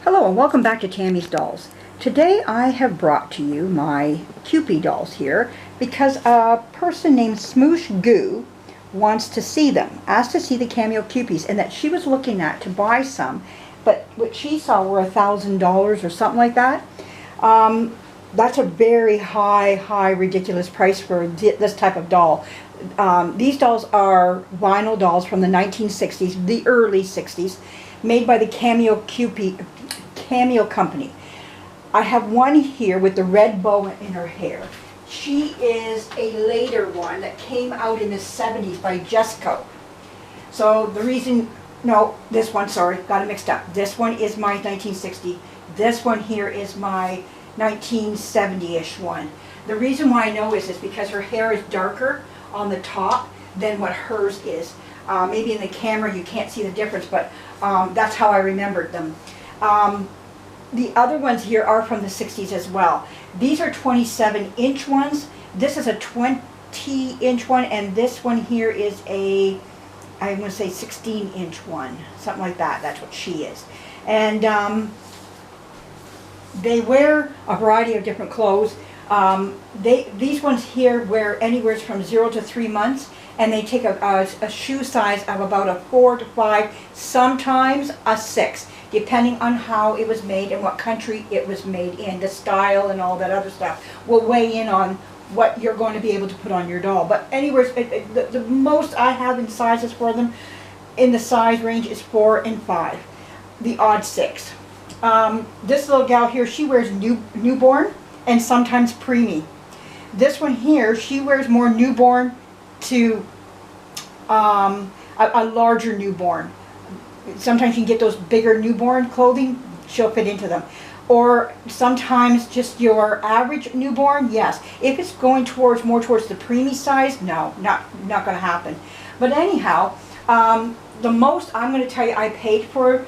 Hello and welcome back to Tammy's Dolls. Today I have brought to you my Kewpie dolls here because a person named Smoosh Goo wants to see them, asked to see the cameo Kewpies, and that she was looking at to buy some, but what she saw were $1,000 or something like that. That's a very high, ridiculous price for this type of doll. These dolls are vinyl dolls from the 1960s, the early 60s, made by the Cameo company. I have one here with the red bow in her hair. She is a later one that came out in the 70s by Jesco. So the reason, no, this one, sorry, got it mixed up. This one is my 1960. This one here is my 1970-ish one. The reason why I know is because her hair is darker on the top than what hers is. Maybe in the camera you can't see the difference, but that's how I remembered them. The other ones here are from the 60s as well. These are 27-inch ones. This is a 20-inch one, and this one here is a, I'm going to say 16-inch one, something like that. That's what she is. And they wear a variety of different clothes. These ones here wear anywhere from 0 to 3 months, and they take a shoe size of about a 4 to 5, sometimes a 6, depending on how it was made and what country it was made in. The style and all that other stuff will weigh in on what you're going to be able to put on your doll. But anyways, the most I have in sizes for them in the size range is 4 and 5, the odd 6. This little gal here, she wears newborn and sometimes preemie. This one here, she wears more newborn to a larger newborn. Sometimes you can get those bigger newborn clothing, she'll fit into them. Or sometimes just your average newborn, yes. If it's going more towards the preemie size, no, not going to happen. But anyhow, the most I'm going to tell you I paid for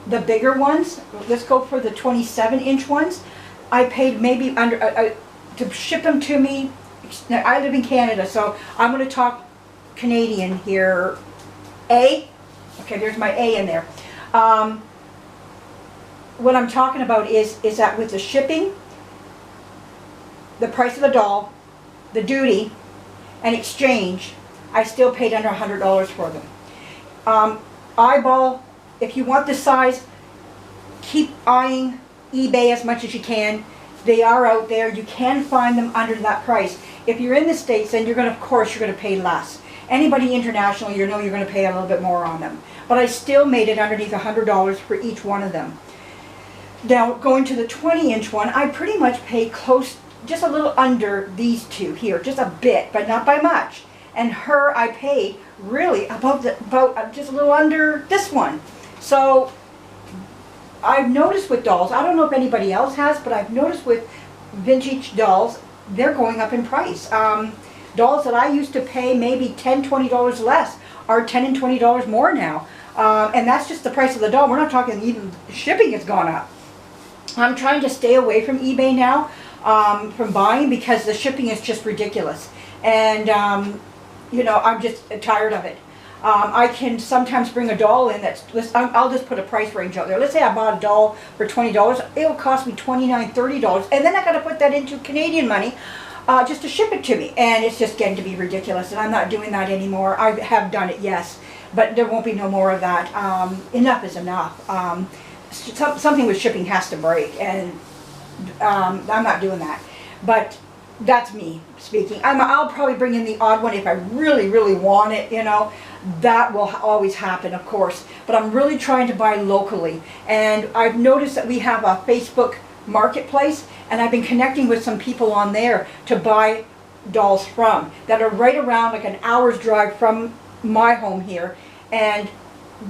the bigger ones, let's go for the 27-inch ones. I paid maybe under, to ship them to me. I live in Canada, so I'm going to talk Canadian here. Okay, there's my A in there. What I'm talking about is that with the shipping, the price of the doll, the duty, and exchange, I still paid under $100 for them. Eyeball, if you want the size, keep eyeing eBay as much as you can. They are out there. You can find them under that price. If you're in the States, then you're going to, of course, you're going to pay less. Anybody international, you know you're going to pay a little bit more on them. But I still made it underneath $100 for each one of them. Now, going to the 20-inch one, I pretty much paid close, just a little under these two here, just a bit, but not by much. And her, I paid really about just a little under this one. So I've noticed with dolls, I don't know if anybody else has, but I've noticed with vintage dolls, they're going up in price. Dolls that I used to pay maybe $10, $20 less are $10 and $20 more now. And that's just the price of the doll. We're not talking even shipping has gone up. I'm trying to stay away from eBay now, from buying, because the shipping is just ridiculous. And, you know, I'm just tired of it. I can sometimes bring a doll in that's, I'll just put a price range out there. Let's say I bought a doll for $20. It'll cost me $29, $30. And then I got to put that into Canadian money just to ship it to me. And it's just getting to be ridiculous. And I'm not doing that anymore. I have done it, yes. But there won't be no more of that. Enough is enough. Something with shipping has to break. And I'm not doing that. But that's me speaking. I'll probably bring in the odd one if I really want it, you know. That will always happen, of course. But I'm really trying to buy locally. And I've noticed that we have a Facebook marketplace, and I've been connecting with some people on there to buy dolls from that are right around like an hour's drive from my home here. And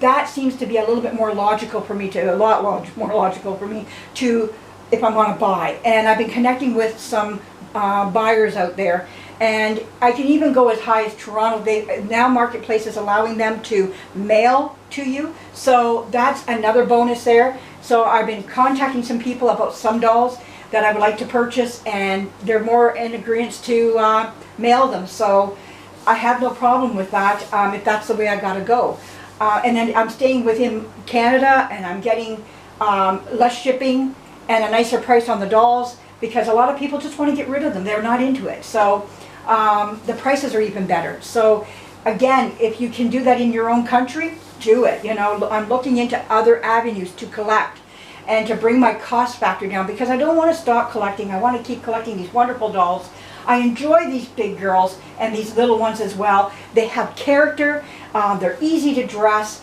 that seems to be a little bit more logical for me to, more logical for me to, if I want to buy. And I've been connecting with some buyers out there, and I can even go as high as Toronto. Now Marketplace is allowing them to mail to you, so that's another bonus there. So I've been contacting some people about some dolls that I would like to purchase, and they're more in agreement to mail them. So I have no problem with that if that's the way I gotta go. And then I'm staying within Canada, and I'm getting less shipping, and a nicer price on the dolls, because a lot of people just want to get rid of them. They're not into it. So the prices are even better. So again, if you can do that in your own country, do it. You know, I'm looking into other avenues to collect and to bring my cost factor down, because I don't want to stop collecting. I want to keep collecting these wonderful dolls. I enjoy these big girls and these little ones as well. They have character. They're easy to dress.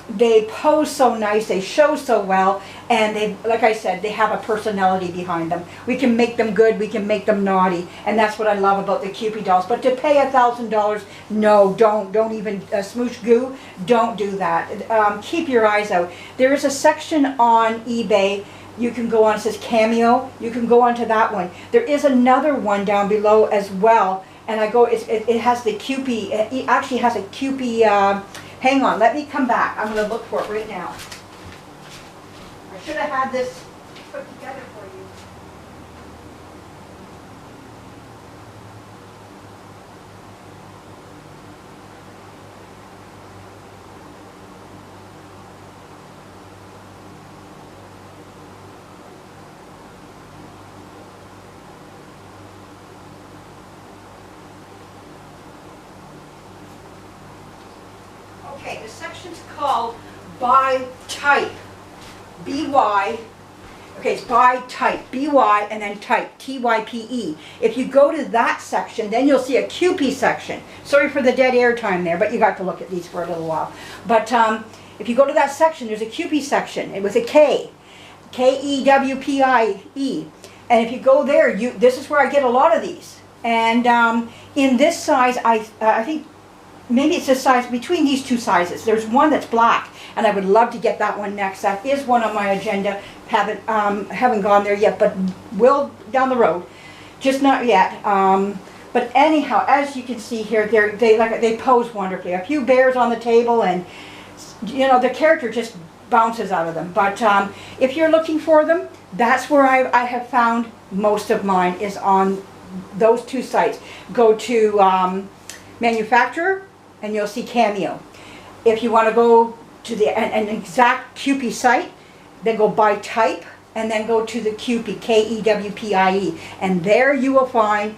They pose so nice, they show so well, and they, like I said, they have a personality behind them. We can make them good, we can make them naughty, and that's what I love about the Kewpie dolls. But to pay $1,000, no, don't even, Smoosh Goo, don't do that. Keep your eyes out. There is a section on eBay. You can go on, it says Cameo, you can go onto that one. There is another one down below as well, and it has the Kewpie, it actually has a Kewpie, hang on, let me come back. I'm going to look for it right now. I should have had this put together for you. Okay, the section's called by type. B-Y, okay, it's by type. B-Y and then type. T-Y-P-E. If you go to that section, then you'll see a Kewpie section. Sorry for the dead air time there, but you got to look at these for a little while. But if you go to that section, there's a Kewpie section with a K. K-E-W-P-I-E. And if you go there, this is where I get a lot of these. And in this size, I think, maybe it's a size between these two sizes. There's one that's black, and I would love to get that one next. That is one on my agenda. Haven't gone there yet, but will down the road. Just not yet. But anyhow, as you can see here, they pose wonderfully. A few bears on the table, and you know the character just bounces out of them. But if you're looking for them, that's where I have found most of mine, is on those two sites. Go to manufacturer, and you'll see Cameo. If you want to go to an exact Kewpie site, then go by type, and then go to the Kewpie, K-E-W-P-I-E, and there you will find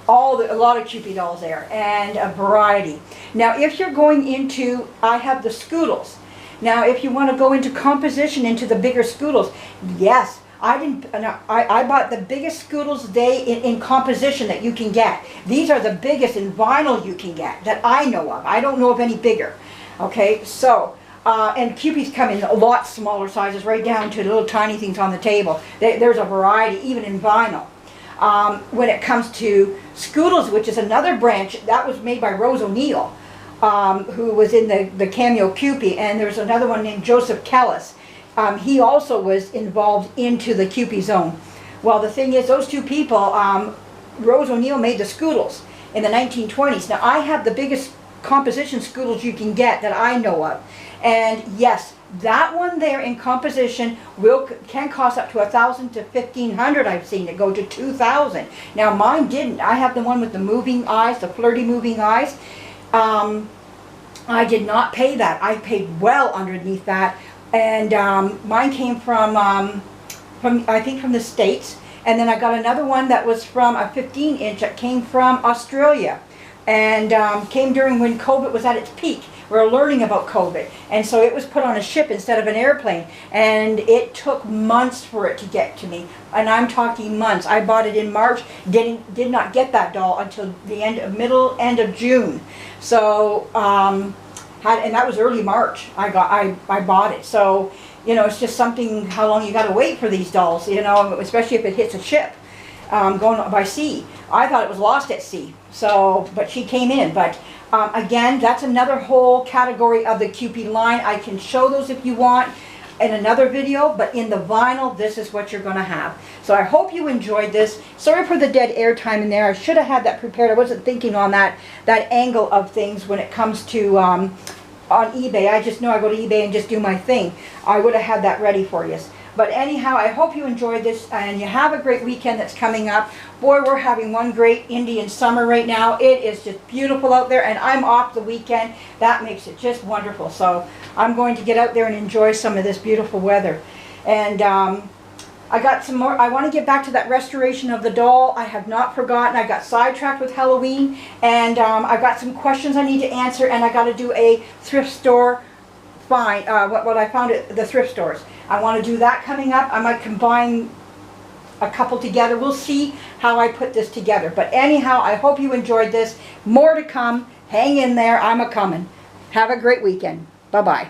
a lot of Kewpie dolls there, and a variety. Now, if you're going into, I have the Scoodles. Now, if you want to go into composition, into the bigger Scoodles, yes. I bought the biggest Scoodles in composition that you can get. These are the biggest in vinyl you can get that I know of. I don't know of any bigger. Okay, so, and Kewpies come in a lot smaller sizes, right down to little tiny things on the table. There's a variety, even in vinyl. When it comes to Scoodles, which is another branch, that was made by Rose O'Neill, who was in the Cameo Kewpie, and there's another one named Joseph Kellis. He also was involved into the Kewpie zone. Well, the thing is, those two people, Rose O'Neill made the Scoodles in the 1920s. Now, I have the biggest composition Scoodles you can get that I know of. And yes, that one there in composition can cost up to $1,000 to $1,500. I've seen it go to $2,000. Now, mine didn't. I have the one with the moving eyes, the flirty moving eyes. I did not pay that. I paid well underneath that. And mine came from I think from the States, and then I got another one that was from a 15-inch that came from Australia, and came during when COVID was at its peak. We were learning about COVID, and so it was put on a ship instead of an airplane, and it took months for it to get to me, and I'm talking months. I bought it in March, did not get that doll until the middle end of June, so. And that was early March. I bought it. So, you know, it's just something, how long you got to wait for these dolls, you know, especially if it hits a ship going by sea. I thought it was lost at sea. So, but she came in. But again, that's another whole category of the Kewpie line. I can show those if you want in another video, but in the vinyl, this is what you're going to have. So I hope you enjoyed this. Sorry for the dead air time in there. I should have had that prepared. I wasn't thinking on that angle of things when it comes to on eBay. I just know I go to eBay and just do my thing. I would have had that ready for you. But anyhow, I hope you enjoyed this and you have a great weekend that's coming up. Boy, we're having one great Indian summer right now. It is just beautiful out there, and I'm off the weekend. That makes it just wonderful. So I'm going to get out there and enjoy some of this beautiful weather. And I got some more. I want to get back to that restoration of the doll. I have not forgotten. I got sidetracked with Halloween, and I've got some questions I need to answer, and I got to do a thrift store find, what I found at the thrift stores. I want to do that coming up. I might combine a couple together. We'll see how I put this together. But anyhow, I hope you enjoyed this. More to come. Hang in there. I'm a-coming. Have a great weekend. Bye-bye.